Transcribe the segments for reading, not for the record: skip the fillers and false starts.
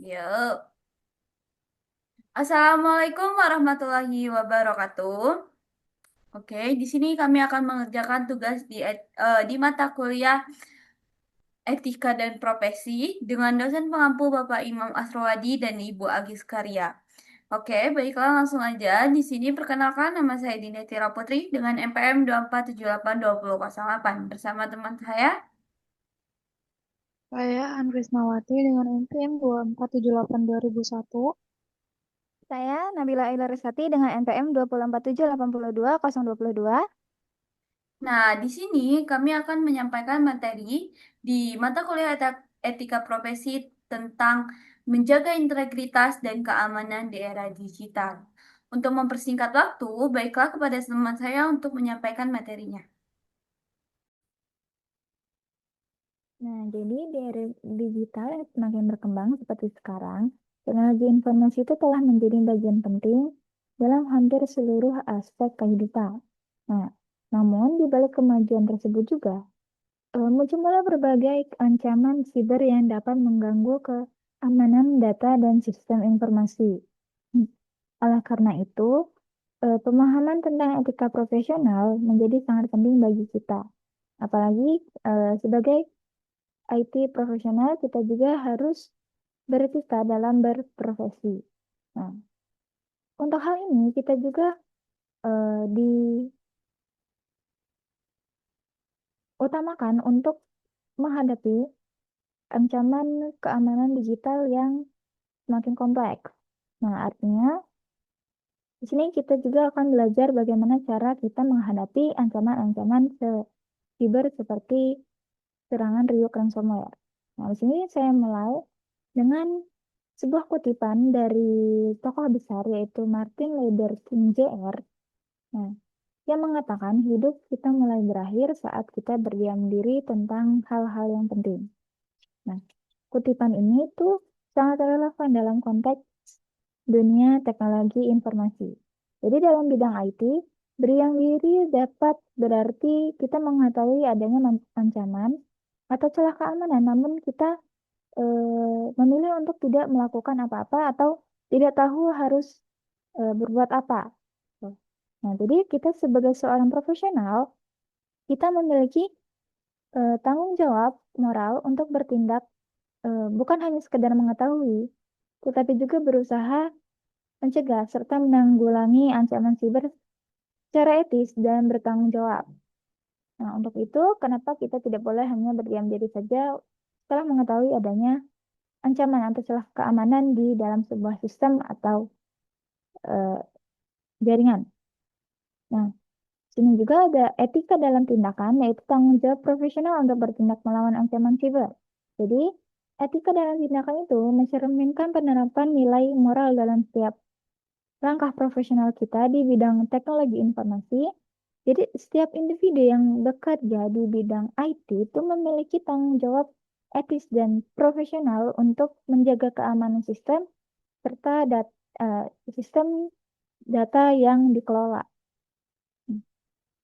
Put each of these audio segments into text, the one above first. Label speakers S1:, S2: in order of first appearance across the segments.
S1: Yuk. Assalamualaikum warahmatullahi wabarakatuh. Oke, di sini kami akan mengerjakan tugas di mata kuliah Etika dan Profesi dengan dosen pengampu Bapak Imam Asrowadi dan Ibu Agis Karya. Oke, baiklah langsung aja. Di sini perkenalkan nama saya Dinda Tira Putri dengan NPM 2478208 bersama teman saya.
S2: Saya Andrisnawati dengan NPM 2478201.
S3: Saya Nabila Ilarisati dengan NPM 2047822.
S1: Nah, di sini kami akan menyampaikan materi di mata kuliah etika profesi tentang menjaga integritas dan keamanan di era digital. Untuk mempersingkat waktu, baiklah kepada teman saya untuk menyampaikan materinya.
S3: Nah, jadi di era digital yang semakin berkembang seperti sekarang, teknologi informasi itu telah menjadi bagian penting dalam hampir seluruh aspek kehidupan. Nah, namun di balik kemajuan tersebut juga, muncul pula berbagai ancaman siber yang dapat mengganggu keamanan data dan sistem informasi. Hmm. Oleh karena itu, pemahaman tentang etika profesional menjadi sangat penting bagi kita. Apalagi sebagai IT profesional, kita juga harus beretika dalam berprofesi. Nah, untuk hal ini kita juga diutamakan untuk menghadapi ancaman keamanan digital yang semakin kompleks. Nah, artinya di sini kita juga akan belajar bagaimana cara kita menghadapi ancaman-ancaman siber seperti serangan Ryuk ransomware. Nah, di sini saya mulai dengan sebuah kutipan dari tokoh besar yaitu Martin Luther King Jr. Nah, yang mengatakan hidup kita mulai berakhir saat kita berdiam diri tentang hal-hal yang penting. Nah, kutipan ini tuh sangat relevan dalam konteks dunia teknologi informasi. Jadi dalam bidang IT, berdiam diri dapat berarti kita mengetahui adanya ancaman atau celah keamanan, namun kita memilih untuk tidak melakukan apa-apa atau tidak tahu harus berbuat apa. Tuh. Nah, jadi kita sebagai seorang profesional, kita memiliki tanggung jawab moral untuk bertindak bukan hanya sekedar mengetahui, tetapi juga berusaha mencegah serta menanggulangi ancaman siber secara etis dan bertanggung jawab. Nah, untuk itu, kenapa kita tidak boleh hanya berdiam diri saja setelah mengetahui adanya ancaman atau celah keamanan di dalam sebuah sistem atau eh, jaringan. Nah, sini juga ada etika dalam tindakan, yaitu tanggung jawab profesional untuk bertindak melawan ancaman siber. Jadi, etika dalam tindakan itu mencerminkan penerapan nilai moral dalam setiap langkah profesional kita di bidang teknologi informasi. Jadi, setiap individu yang bekerja di bidang IT itu memiliki tanggung jawab etis dan profesional untuk menjaga keamanan sistem serta sistem data yang dikelola.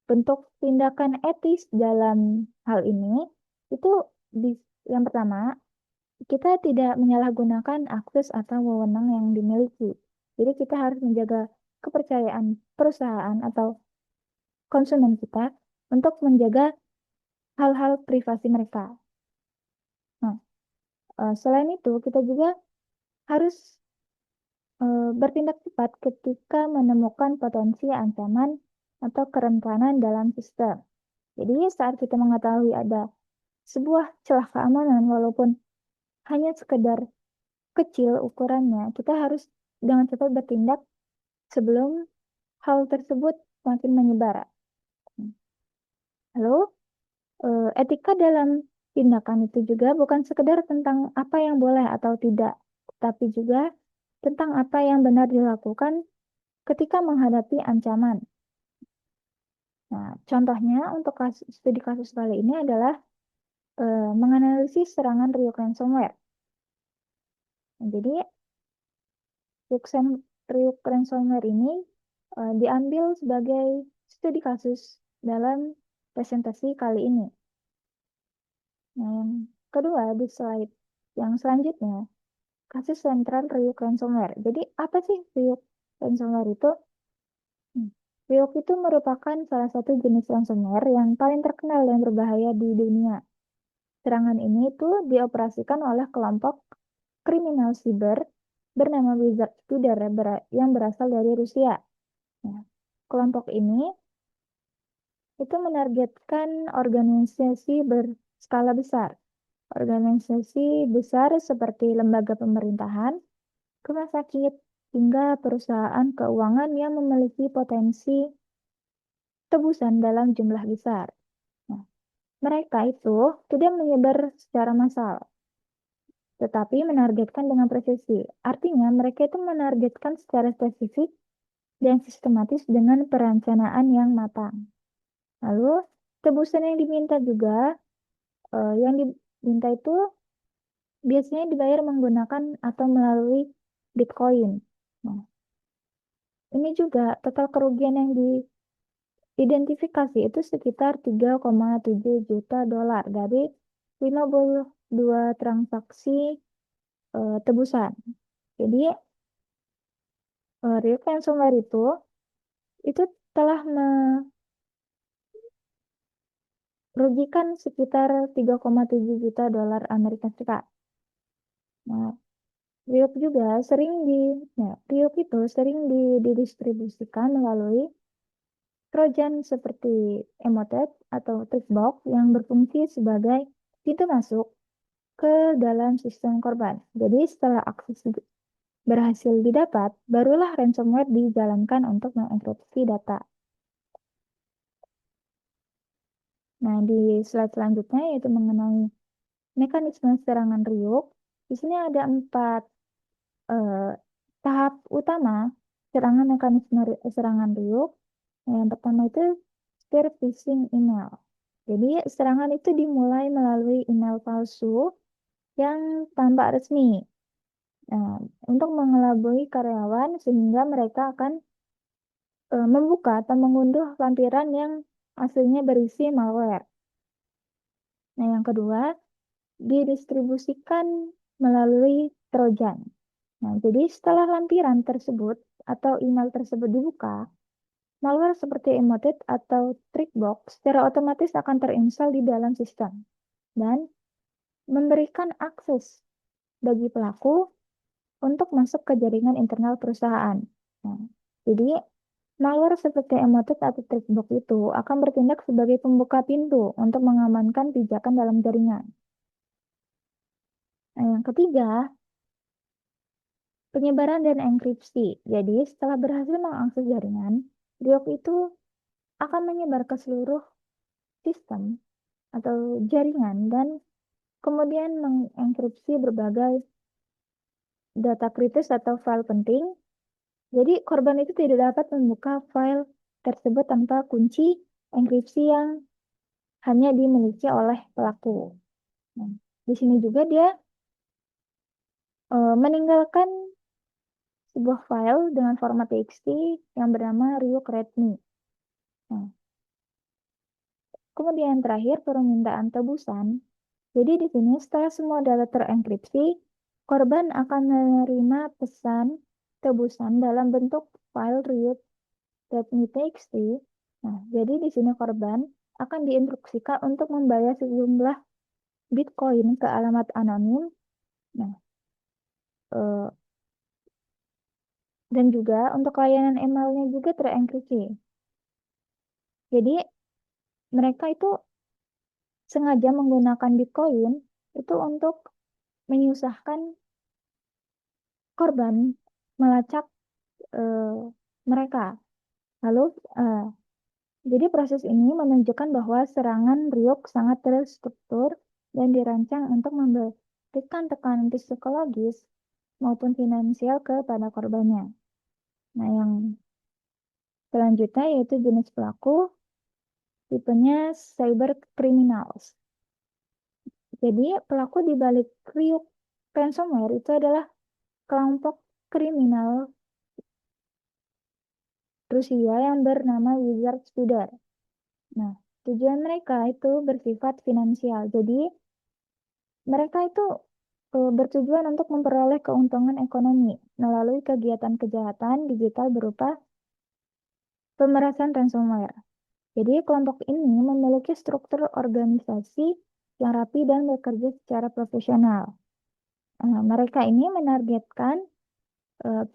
S3: Bentuk tindakan etis dalam hal ini itu yang pertama, kita tidak menyalahgunakan akses atau wewenang yang dimiliki. Jadi kita harus menjaga kepercayaan perusahaan atau konsumen kita untuk menjaga hal-hal privasi mereka. Nah, selain itu kita juga harus bertindak cepat ketika menemukan potensi ancaman atau kerentanan dalam sistem. Jadi saat kita mengetahui ada sebuah celah keamanan walaupun hanya sekedar kecil ukurannya, kita harus dengan cepat bertindak sebelum hal tersebut makin menyebar. Lalu, etika dalam tindakan itu juga bukan sekedar tentang apa yang boleh atau tidak, tapi juga tentang apa yang benar dilakukan ketika menghadapi ancaman. Nah, contohnya untuk studi kasus kali ini adalah menganalisis serangan Ryuk ransomware. Nah, jadi, Ryuk ransomware ini diambil sebagai studi kasus dalam presentasi kali ini. Nah, yang kedua di slide yang selanjutnya, kasus sentral Ryuk ransomware. Jadi apa sih Ryuk ransomware itu? Ryuk itu merupakan salah satu jenis ransomware yang paling terkenal dan berbahaya di dunia. Serangan ini tuh dioperasikan oleh kelompok kriminal siber bernama Wizard Studer yang berasal dari Rusia. Nah, kelompok ini itu menargetkan organisasi berskala besar. Organisasi besar seperti lembaga pemerintahan, rumah sakit, hingga perusahaan keuangan yang memiliki potensi tebusan dalam jumlah besar. Nah, mereka itu tidak menyebar secara massal, tetapi menargetkan dengan presisi. Artinya, mereka itu menargetkan secara spesifik dan sistematis dengan perencanaan yang matang. Lalu, tebusan yang diminta juga, yang diminta itu biasanya dibayar menggunakan atau melalui Bitcoin. Nah, ini juga total kerugian yang diidentifikasi itu sekitar 3,7 juta dolar dari 52 transaksi tebusan. Jadi, Ryuk ransomware itu telah merugikan sekitar 3,7 juta dolar Amerika Serikat. Nah, Ryuk juga Ryuk itu sering didistribusikan melalui Trojan seperti Emotet atau Trickbox yang berfungsi sebagai pintu masuk ke dalam sistem korban. Jadi setelah akses berhasil didapat, barulah ransomware dijalankan untuk mengenkripsi data. Nah, di slide selanjutnya yaitu mengenai mekanisme serangan Ryuk. Di sini ada 4 tahap utama mekanisme serangan Ryuk. Nah, yang pertama itu spear phishing email. Jadi serangan itu dimulai melalui email palsu yang tampak resmi. Nah, untuk mengelabui karyawan sehingga mereka akan membuka atau mengunduh lampiran yang aslinya berisi malware. Nah, yang kedua, didistribusikan melalui Trojan. Nah, jadi setelah lampiran tersebut atau email tersebut dibuka, malware seperti Emotet atau Trickbox secara otomatis akan terinstall di dalam sistem dan memberikan akses bagi pelaku untuk masuk ke jaringan internal perusahaan. Nah, jadi malware seperti Emotet atau Trickbox itu akan bertindak sebagai pembuka pintu untuk mengamankan pijakan dalam jaringan. Nah, yang ketiga, penyebaran dan enkripsi. Jadi, setelah berhasil mengakses jaringan, Ryuk itu akan menyebar ke seluruh sistem atau jaringan dan kemudian mengenkripsi berbagai data kritis atau file penting. Jadi, korban itu tidak dapat membuka file tersebut tanpa kunci enkripsi yang hanya dimiliki oleh pelaku. Nah, di sini juga dia meninggalkan sebuah file dengan format txt yang bernama Ryuk Readme. Nah, kemudian terakhir permintaan tebusan. Jadi di sini setelah semua data terenkripsi, korban akan menerima pesan tebusan dalam bentuk file Ryuk Readme txt. Nah, jadi di sini korban akan diinstruksikan untuk membayar sejumlah Bitcoin ke alamat anonim. Nah, dan juga untuk layanan emailnya juga terenkripsi. Jadi mereka itu sengaja menggunakan Bitcoin itu untuk menyusahkan korban melacak mereka. Lalu, jadi proses ini menunjukkan bahwa serangan Ryuk sangat terstruktur dan dirancang untuk memberikan tekanan psikologis maupun finansial kepada korbannya. Nah, yang selanjutnya yaitu jenis pelaku, tipenya cyber criminals. Jadi, pelaku di balik Ryuk ransomware itu adalah kelompok kriminal Rusia yang bernama Wizard Studer. Nah, tujuan mereka itu bersifat finansial. Jadi, mereka itu bertujuan untuk memperoleh keuntungan ekonomi melalui kegiatan kejahatan digital berupa pemerasan ransomware. Jadi, kelompok ini memiliki struktur organisasi yang rapi dan bekerja secara profesional. Mereka ini menargetkan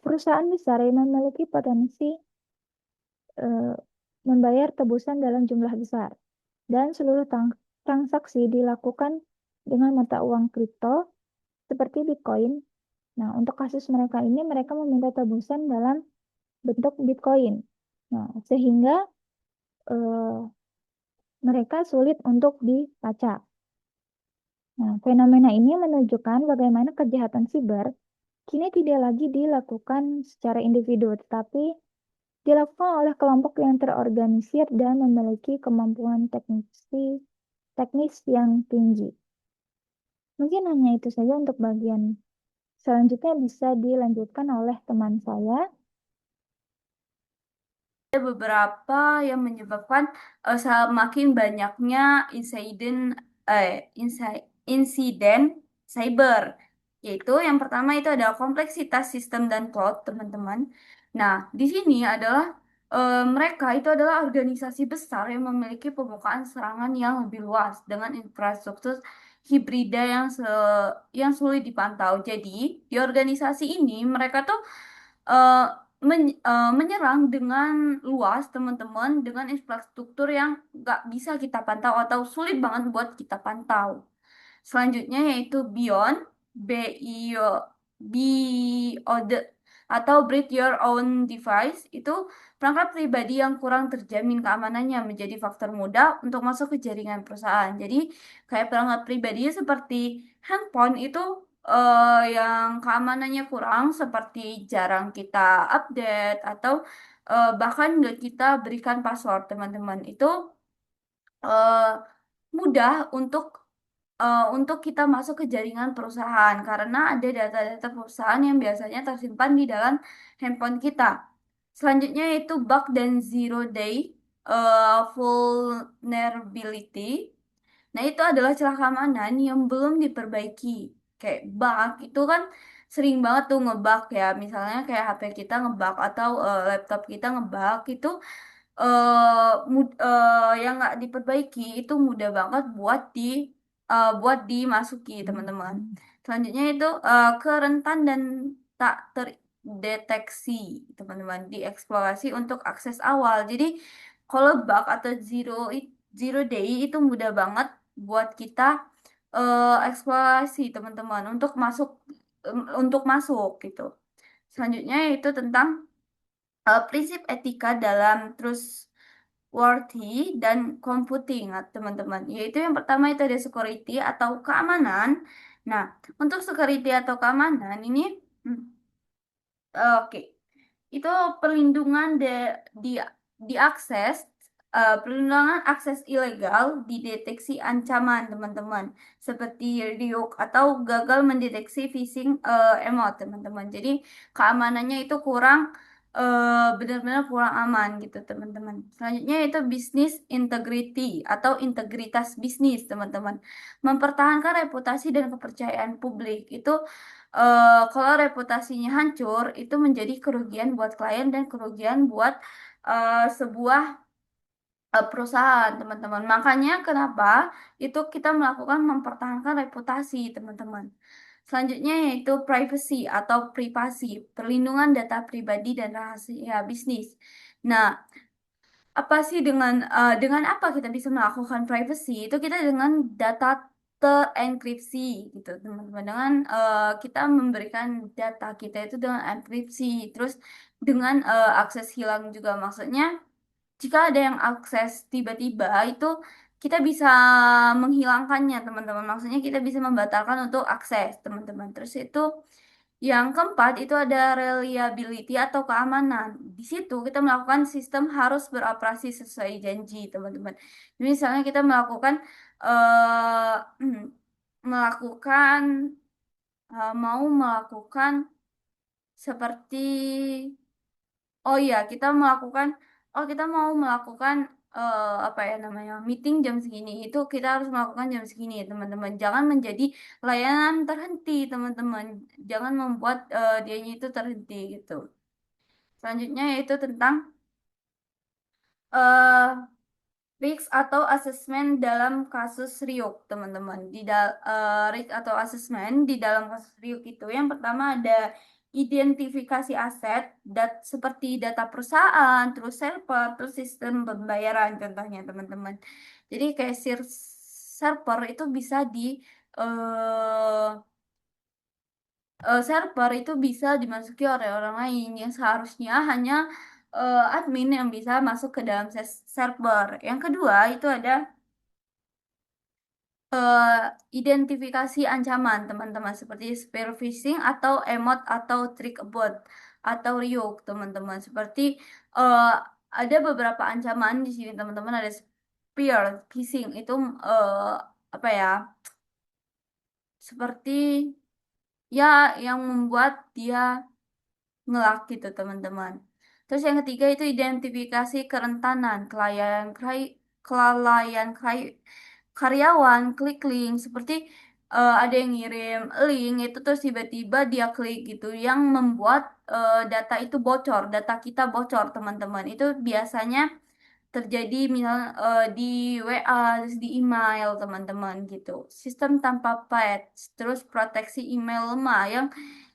S3: perusahaan besar yang memiliki potensi eh, membayar tebusan dalam jumlah besar, dan seluruh transaksi dilakukan dengan mata uang kripto seperti Bitcoin. Nah, untuk kasus mereka ini, mereka meminta tebusan dalam bentuk Bitcoin. Nah, sehingga eh, mereka sulit untuk dilacak. Nah, fenomena ini menunjukkan bagaimana kejahatan siber kini tidak lagi dilakukan secara individu, tetapi dilakukan oleh kelompok yang terorganisir dan memiliki kemampuan teknis yang tinggi. Mungkin hanya itu saja untuk bagian selanjutnya bisa dilanjutkan oleh teman saya.
S1: Ada beberapa yang menyebabkan semakin banyaknya insiden insiden cyber, yaitu yang pertama itu adalah kompleksitas sistem dan cloud, teman-teman. Nah, di sini adalah mereka itu adalah organisasi besar yang memiliki permukaan serangan yang lebih luas dengan infrastruktur hibrida yang sulit dipantau. Jadi, di organisasi ini mereka tuh eh, menyerang dengan luas, teman-teman, dengan infrastruktur yang nggak bisa kita pantau atau sulit banget buat kita pantau. Selanjutnya yaitu Beyond, BIOD, atau Break Your Own Device. Itu perangkat pribadi yang kurang terjamin keamanannya menjadi faktor mudah untuk masuk ke jaringan perusahaan. Jadi kayak perangkat pribadi seperti handphone itu yang keamanannya kurang, seperti jarang kita update atau bahkan nggak kita berikan password, teman-teman. Itu eh, mudah untuk kita masuk ke jaringan perusahaan karena ada data-data perusahaan yang biasanya tersimpan di dalam handphone kita. Selanjutnya yaitu bug dan zero day vulnerability. Nah, itu adalah celah keamanan yang belum diperbaiki. Kayak bug itu kan sering banget tuh ngebug ya. Misalnya kayak HP kita ngebug atau laptop kita ngebug itu yang nggak diperbaiki itu mudah banget buat dimasuki, teman-teman. Selanjutnya itu kerentan dan tak terdeteksi, teman-teman, dieksplorasi untuk akses awal. Jadi kalau bug atau zero day itu mudah banget buat kita eksplorasi, teman-teman, untuk masuk gitu. Selanjutnya itu tentang prinsip etika dalam trustworthy dan computing, teman-teman. Yaitu yang pertama itu ada security atau keamanan. Nah, untuk security atau keamanan ini, hmm, oke, itu perlindungan di diakses, perlindungan akses ilegal, dideteksi ancaman, teman-teman, seperti Ryuk atau gagal mendeteksi phishing email, teman-teman. Jadi keamanannya itu benar-benar kurang aman gitu, teman-teman. Selanjutnya itu bisnis integrity atau integritas bisnis, teman-teman. Mempertahankan reputasi dan kepercayaan publik itu kalau reputasinya hancur, itu menjadi kerugian buat klien dan kerugian buat sebuah perusahaan, teman-teman. Makanya kenapa itu kita melakukan mempertahankan reputasi, teman-teman. Selanjutnya yaitu privacy atau privasi, perlindungan data pribadi dan rahasia bisnis. Nah, apa sih dengan apa kita bisa melakukan privacy? Itu kita dengan data terenkripsi gitu, teman-teman. Dengan kita memberikan data kita itu dengan enkripsi, terus dengan akses hilang juga. Maksudnya jika ada yang akses tiba-tiba itu kita bisa menghilangkannya, teman-teman. Maksudnya kita bisa membatalkan untuk akses, teman-teman. Terus itu yang keempat itu ada reliability atau keamanan. Di situ kita melakukan sistem harus beroperasi sesuai janji, teman-teman. Jadi misalnya kita melakukan mau melakukan seperti, oh iya, kita mau melakukan apa ya namanya meeting jam segini itu kita harus melakukan jam segini ya teman-teman. Jangan menjadi layanan terhenti teman-teman. Jangan membuat dianya itu terhenti gitu. Selanjutnya yaitu tentang eh risk atau asesmen dalam kasus riuk, teman-teman. Risk atau asesmen di dalam kasus riuk itu yang pertama ada identifikasi aset, seperti data perusahaan, terus server, terus sistem pembayaran contohnya, teman-teman. Jadi kayak server itu bisa eh, server itu bisa dimasuki oleh orang lain yang seharusnya hanya admin yang bisa masuk ke dalam server. Yang kedua itu ada eh, identifikasi ancaman teman-teman seperti spear phishing atau emot atau trick bot atau Ryuk teman-teman. Seperti eh, ada beberapa ancaman di sini teman-teman, ada spear phishing itu eh, apa ya? Seperti ya yang membuat dia ngelak gitu teman-teman. Terus yang ketiga itu identifikasi kerentanan, karyawan, klik link seperti ada yang ngirim link itu terus tiba-tiba dia klik gitu yang membuat data itu bocor, data kita bocor teman-teman. Itu biasanya terjadi misal di WA, terus di email teman-teman gitu. Sistem tanpa patch, terus proteksi email lemah yang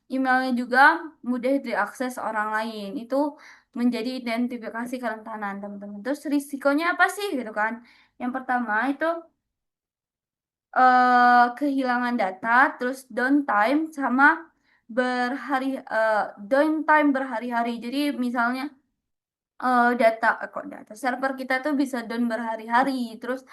S1: emailnya juga mudah diakses orang lain. Itu menjadi identifikasi kerentanan, teman-teman. Terus risikonya apa sih gitu kan? Yang pertama itu kehilangan data, terus downtime sama berhari downtime berhari-hari. Jadi misalnya data server kita tuh bisa down berhari-hari, terus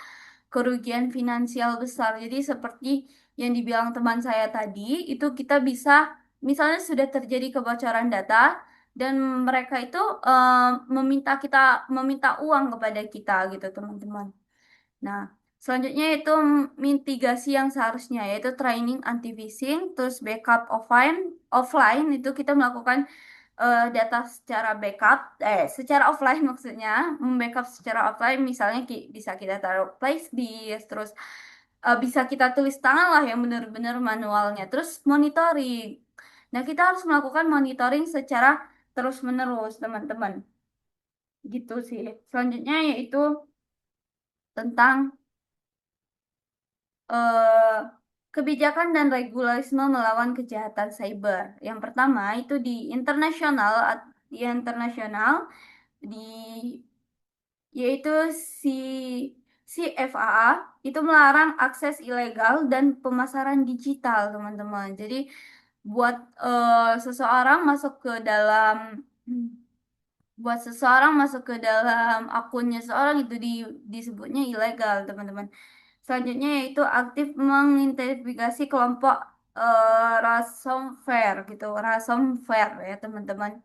S1: kerugian finansial besar. Jadi seperti yang dibilang teman saya tadi, itu kita bisa misalnya sudah terjadi kebocoran data dan mereka itu meminta uang kepada kita gitu, teman-teman. Nah, selanjutnya itu mitigasi yang seharusnya yaitu training anti phishing, terus backup offline itu kita melakukan data secara offline maksudnya, membackup secara offline misalnya bisa kita taruh flash disk, terus bisa kita tulis tangan lah yang benar-benar manualnya, terus monitoring. Nah, kita harus melakukan monitoring secara terus-menerus, teman-teman. Gitu sih. Selanjutnya yaitu tentang eh, kebijakan dan regulasme melawan kejahatan cyber. Yang pertama itu di internasional di yaitu si CFAA itu melarang akses ilegal dan pemasaran digital, teman-teman. Jadi buat seseorang masuk ke dalam buat seseorang masuk ke dalam akunnya seseorang itu disebutnya ilegal, teman-teman. Selanjutnya yaitu aktif mengidentifikasi kelompok ransomware gitu, ransomware ya teman-teman.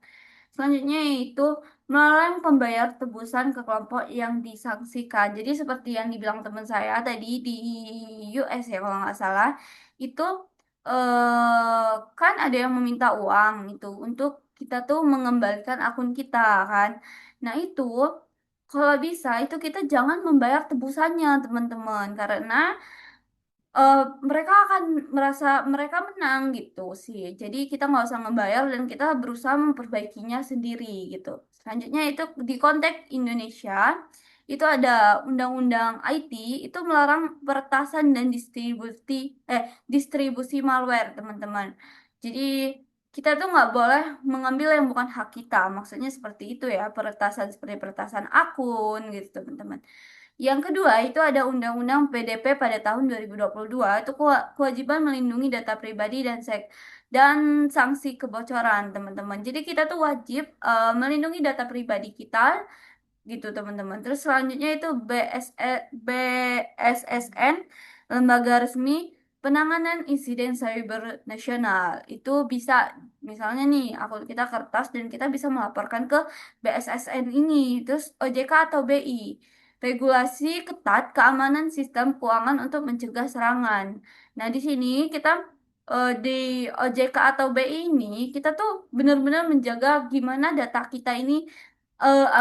S1: Selanjutnya yaitu melarang pembayar tebusan ke kelompok yang disangsikan. Jadi seperti yang dibilang teman saya tadi di US ya kalau nggak salah, itu kan ada yang meminta uang itu untuk kita tuh mengembalikan akun kita kan. Nah itu kalau bisa itu kita jangan membayar tebusannya teman-teman karena eh, mereka akan merasa mereka menang gitu sih. Jadi kita nggak usah ngebayar dan kita berusaha memperbaikinya sendiri gitu. Selanjutnya itu di konteks Indonesia itu ada undang-undang IT itu melarang peretasan dan distribusi malware teman-teman. Jadi kita tuh nggak boleh mengambil yang bukan hak kita. Maksudnya seperti itu ya, peretasan seperti peretasan akun gitu teman-teman. Yang kedua itu ada Undang-Undang PDP pada tahun 2022 itu kewajiban melindungi data pribadi dan sanksi kebocoran teman-teman. Jadi kita tuh wajib melindungi data pribadi kita gitu teman-teman. Terus selanjutnya itu BSSN, Lembaga Resmi Penanganan Insiden Cyber Nasional. Itu bisa misalnya nih kita kertas dan kita bisa melaporkan ke BSSN ini. Terus OJK atau BI. Regulasi ketat keamanan sistem keuangan untuk mencegah serangan. Nah, di sini kita di OJK atau BI ini kita tuh benar-benar menjaga gimana data kita ini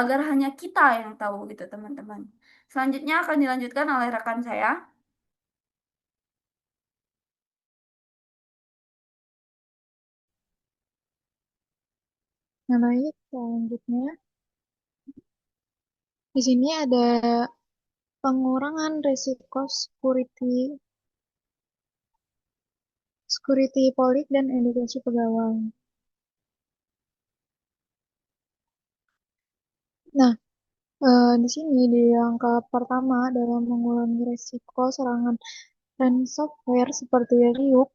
S1: agar hanya kita yang tahu gitu teman-teman. Selanjutnya akan dilanjutkan oleh rekan saya.
S2: Nah, baik, selanjutnya di sini ada pengurangan risiko security polik dan edukasi pegawai. Nah, di sini di angka pertama dalam mengurangi risiko serangan ransomware seperti Ryuk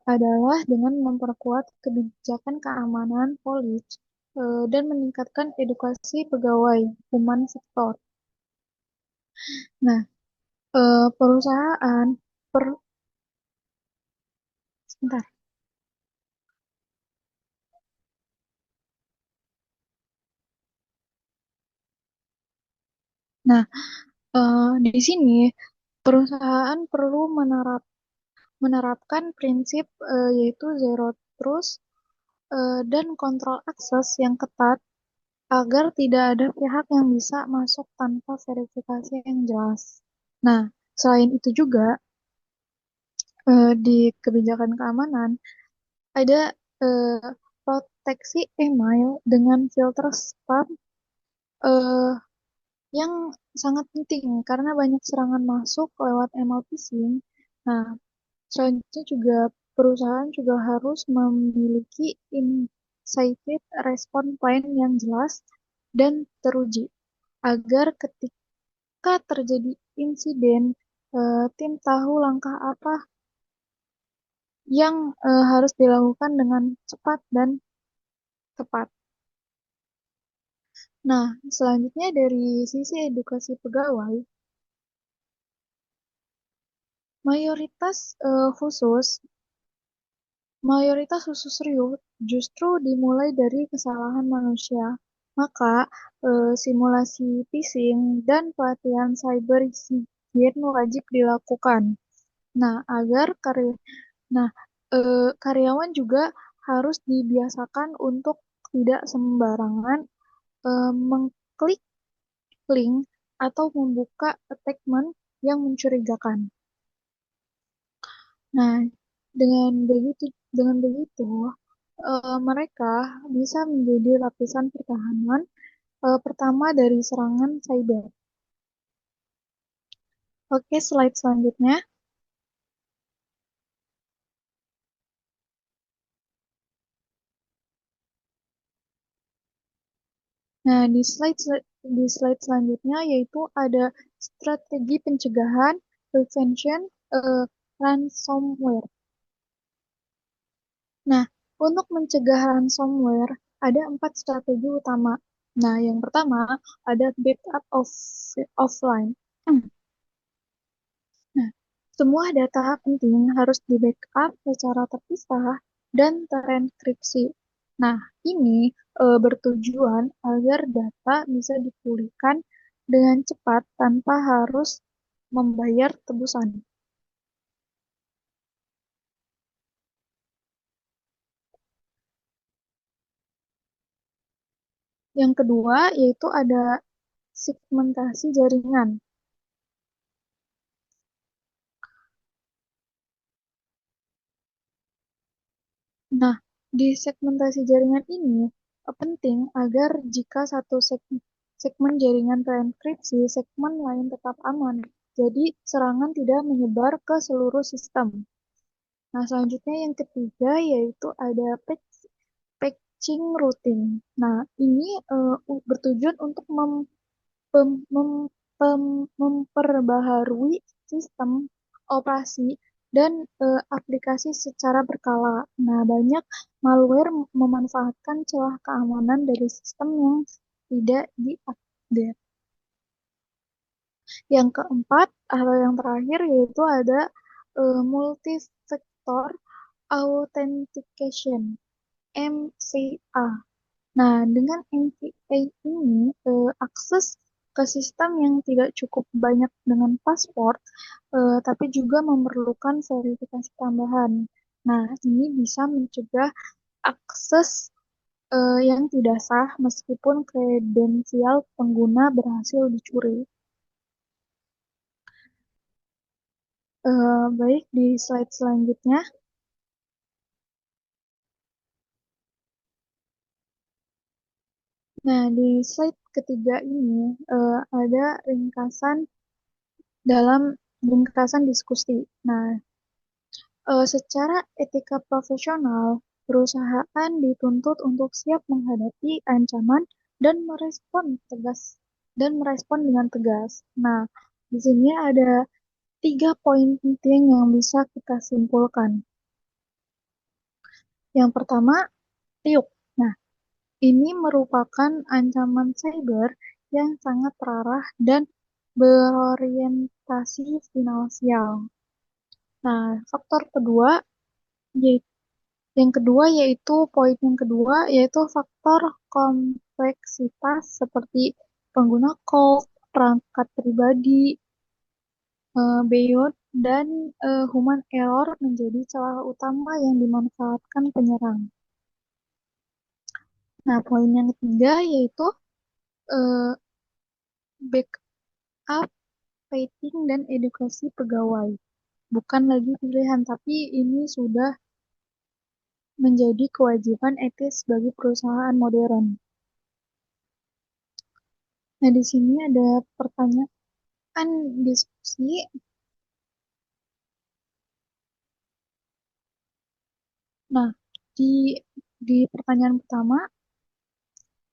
S2: adalah dengan memperkuat kebijakan keamanan polis dan meningkatkan edukasi pegawai human sektor. Nah, perusahaan per sebentar. Nah, di sini perusahaan perlu menerapkan prinsip yaitu zero trust dan kontrol akses yang ketat agar tidak ada pihak yang bisa masuk tanpa verifikasi yang jelas. Nah, selain itu juga di kebijakan keamanan ada eh, proteksi email dengan filter spam eh, yang sangat penting karena banyak serangan masuk lewat email phishing. Nah, selanjutnya juga perusahaan juga harus memiliki insighted response plan yang jelas dan teruji agar ketika terjadi insiden, tim tahu langkah apa yang harus dilakukan dengan cepat dan tepat. Nah, selanjutnya dari sisi edukasi pegawai, mayoritas khusus mayoritas khusus Ryuk justru dimulai dari kesalahan manusia. Maka, simulasi phishing dan pelatihan cyber hygiene wajib dilakukan. Nah, nah, karyawan juga harus dibiasakan untuk tidak sembarangan mengklik link atau membuka attachment yang mencurigakan. Nah, dengan begitu mereka bisa menjadi lapisan pertahanan pertama dari serangan cyber. Oke, slide selanjutnya. Nah, di slide selanjutnya yaitu ada strategi pencegahan prevention ransomware. Nah, untuk mencegah ransomware ada 4 strategi utama. Nah, yang pertama ada backup offline. Nah, semua data penting harus di-backup secara terpisah dan terenkripsi. Nah, ini bertujuan agar data bisa dipulihkan dengan cepat tanpa harus membayar tebusan. Yang kedua yaitu ada segmentasi jaringan. Nah, di segmentasi jaringan ini penting agar jika satu segmen jaringan terenkripsi, segmen lain tetap aman. Jadi, serangan tidak menyebar ke seluruh sistem. Nah, selanjutnya yang ketiga yaitu ada patching routing. Nah, ini bertujuan untuk memperbaharui sistem operasi dan aplikasi secara berkala. Nah, banyak malware memanfaatkan celah keamanan dari sistem yang tidak diupdate. Yang keempat atau yang terakhir yaitu ada multi-factor authentication (MFA). Nah, dengan MFA ini, akses ke sistem yang tidak cukup banyak dengan password, tapi juga memerlukan verifikasi tambahan. Nah, ini bisa mencegah akses yang tidak sah meskipun kredensial pengguna berhasil dicuri. Baik, di slide selanjutnya. Nah, di slide ketiga ini ada ringkasan diskusi. Nah, secara etika profesional, perusahaan dituntut untuk siap menghadapi ancaman dan merespon dengan tegas. Nah, di sini ada 3 poin penting yang bisa kita simpulkan. Yang pertama, riuk. Nah, ini merupakan ancaman cyber yang sangat terarah dan berorientasi finansial. Nah, faktor kedua, yaitu yang kedua yaitu faktor kompleksitas seperti pengguna call, perangkat pribadi, beyond, dan human error menjadi celah utama yang dimanfaatkan penyerang. Nah, poin yang ketiga yaitu uh, backup, rating, dan edukasi pegawai. Bukan lagi pilihan, tapi ini sudah menjadi kewajiban etis bagi perusahaan modern. Nah, di sini ada pertanyaan diskusi. Nah, di pertanyaan pertama,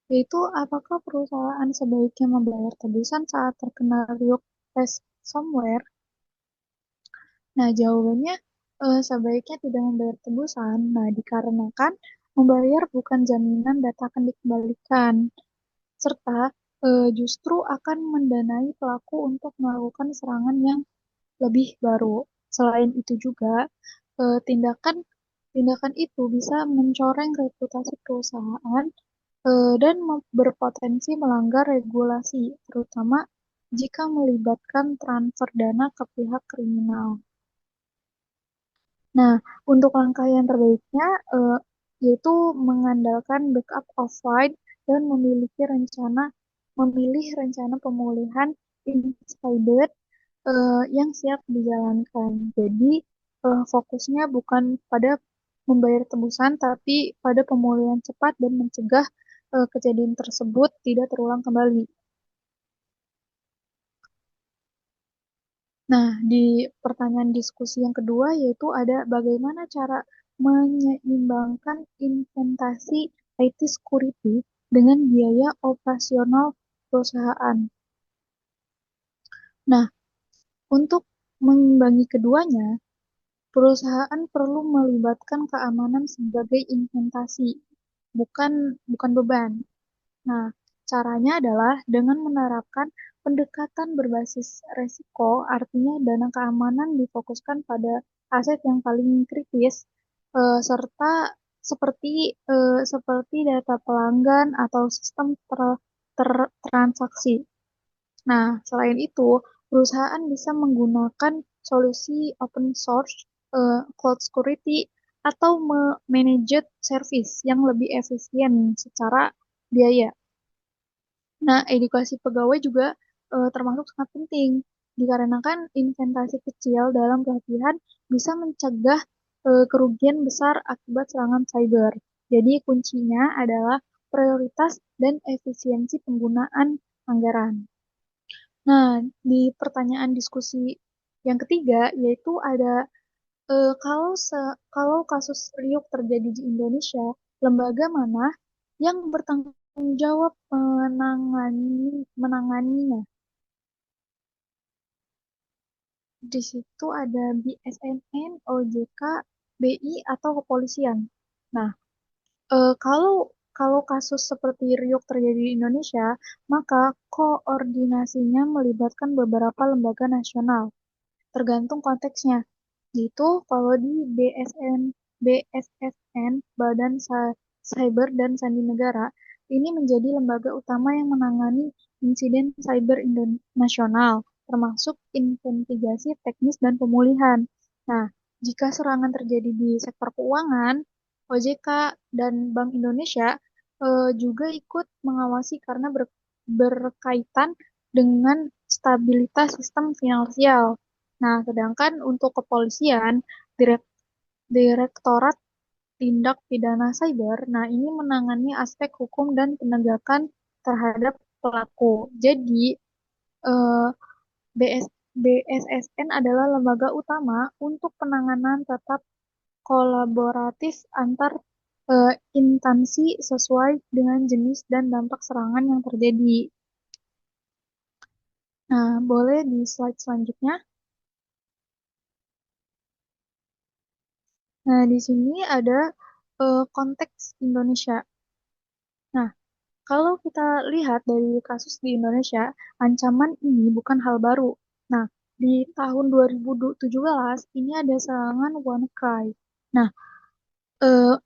S2: yaitu apakah perusahaan sebaiknya membayar tebusan saat terkena ransomware? Nah, jawabannya sebaiknya tidak membayar tebusan. Nah, dikarenakan membayar bukan jaminan data akan dikembalikan, serta justru akan mendanai pelaku untuk melakukan serangan yang lebih baru. Selain itu juga, tindakan tindakan itu bisa mencoreng reputasi perusahaan dan berpotensi melanggar regulasi, terutama jika melibatkan transfer dana ke pihak kriminal. Nah, untuk langkah yang terbaiknya yaitu mengandalkan backup offline dan memilih rencana pemulihan insider yang siap dijalankan. Jadi fokusnya bukan pada membayar tebusan, tapi pada pemulihan cepat dan mencegah kejadian tersebut tidak terulang kembali. Nah, di pertanyaan diskusi yang kedua yaitu ada bagaimana cara menyeimbangkan investasi IT security dengan biaya operasional perusahaan. Nah, untuk mengimbangi keduanya, perusahaan perlu melibatkan keamanan sebagai investasi, bukan bukan beban. Nah, caranya adalah dengan menerapkan pendekatan berbasis resiko, artinya dana keamanan difokuskan pada aset yang paling kritis, serta seperti data pelanggan atau sistem transaksi. Nah, selain itu, perusahaan bisa menggunakan solusi open source, cloud security, atau managed service yang lebih efisien secara biaya. Nah, edukasi pegawai juga termasuk sangat penting, dikarenakan investasi kecil dalam pelatihan bisa mencegah kerugian besar akibat serangan cyber. Jadi, kuncinya adalah prioritas dan efisiensi penggunaan anggaran. Nah, di pertanyaan diskusi yang ketiga, yaitu ada kalau kasus riuk terjadi di Indonesia, lembaga mana yang bertanggung jawab menanganinya? Di situ ada BSNN, OJK, BI, atau kepolisian. Nah, kalau kalau kasus seperti riuk terjadi di Indonesia, maka koordinasinya melibatkan beberapa lembaga nasional, tergantung konteksnya. Yaitu kalau di BSSN, Badan Cyber dan Sandi Negara, ini menjadi lembaga utama yang menangani insiden cyber nasional, termasuk investigasi teknis dan pemulihan. Nah, jika serangan terjadi di sektor keuangan, OJK dan Bank Indonesia juga ikut mengawasi karena berkaitan dengan stabilitas sistem finansial. Nah, sedangkan untuk kepolisian, Direktorat Tindak Pidana Cyber, nah ini menangani aspek hukum dan penegakan terhadap pelaku. Jadi, eh, BS, BSSN adalah lembaga utama untuk penanganan tetap kolaboratif antar instansi sesuai dengan jenis dan dampak serangan yang terjadi. Nah, boleh di slide selanjutnya. Nah, di sini ada konteks Indonesia. Nah, kalau kita lihat dari kasus di Indonesia, ancaman ini bukan hal baru. Nah, di tahun 2017 ini ada serangan WannaCry. Nah,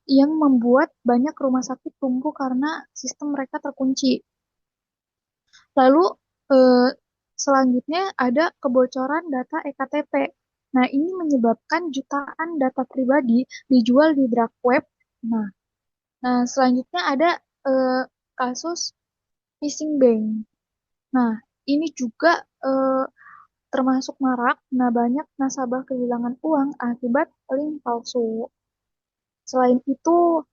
S2: yang membuat banyak rumah sakit tumbuh karena sistem mereka terkunci. Lalu eh, selanjutnya ada kebocoran data ektp. Nah, ini menyebabkan jutaan data pribadi dijual di dark web. Nah, selanjutnya ada eh, kasus phishing bank. Nah, ini juga eh, termasuk marak. Nah, banyak nasabah kehilangan uang akibat link palsu. Selain itu,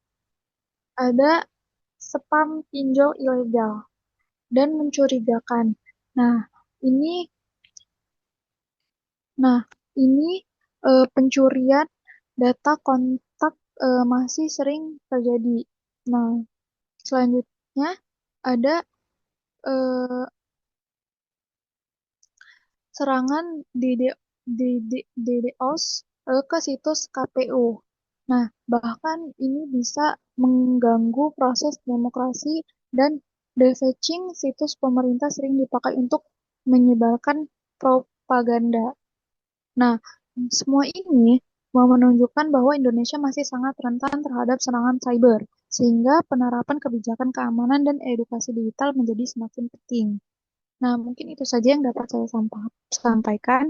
S2: ada spam pinjol ilegal dan mencurigakan. Nah, ini nah, ini pencurian data kontak masih sering terjadi. Nah, selanjutnya ada eh, serangan DDoS ke situs KPU. Nah, bahkan ini bisa mengganggu proses demokrasi dan defacing situs pemerintah sering dipakai untuk menyebarkan propaganda. Nah, semua ini mau menunjukkan bahwa Indonesia masih sangat rentan terhadap serangan cyber, sehingga penerapan kebijakan keamanan dan edukasi digital menjadi semakin penting. Nah, mungkin itu saja yang dapat saya sampaikan.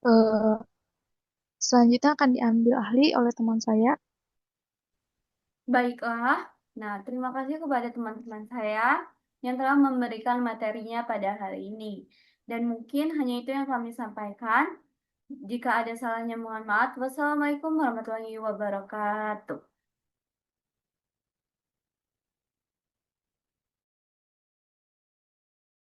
S2: Eh, Selanjutnya akan diambil ahli oleh teman saya.
S1: Baiklah. Nah, terima kasih kepada teman-teman saya yang telah memberikan materinya pada hari ini. Dan mungkin hanya itu yang kami sampaikan. Jika ada salahnya mohon maaf. Wassalamualaikum warahmatullahi wabarakatuh.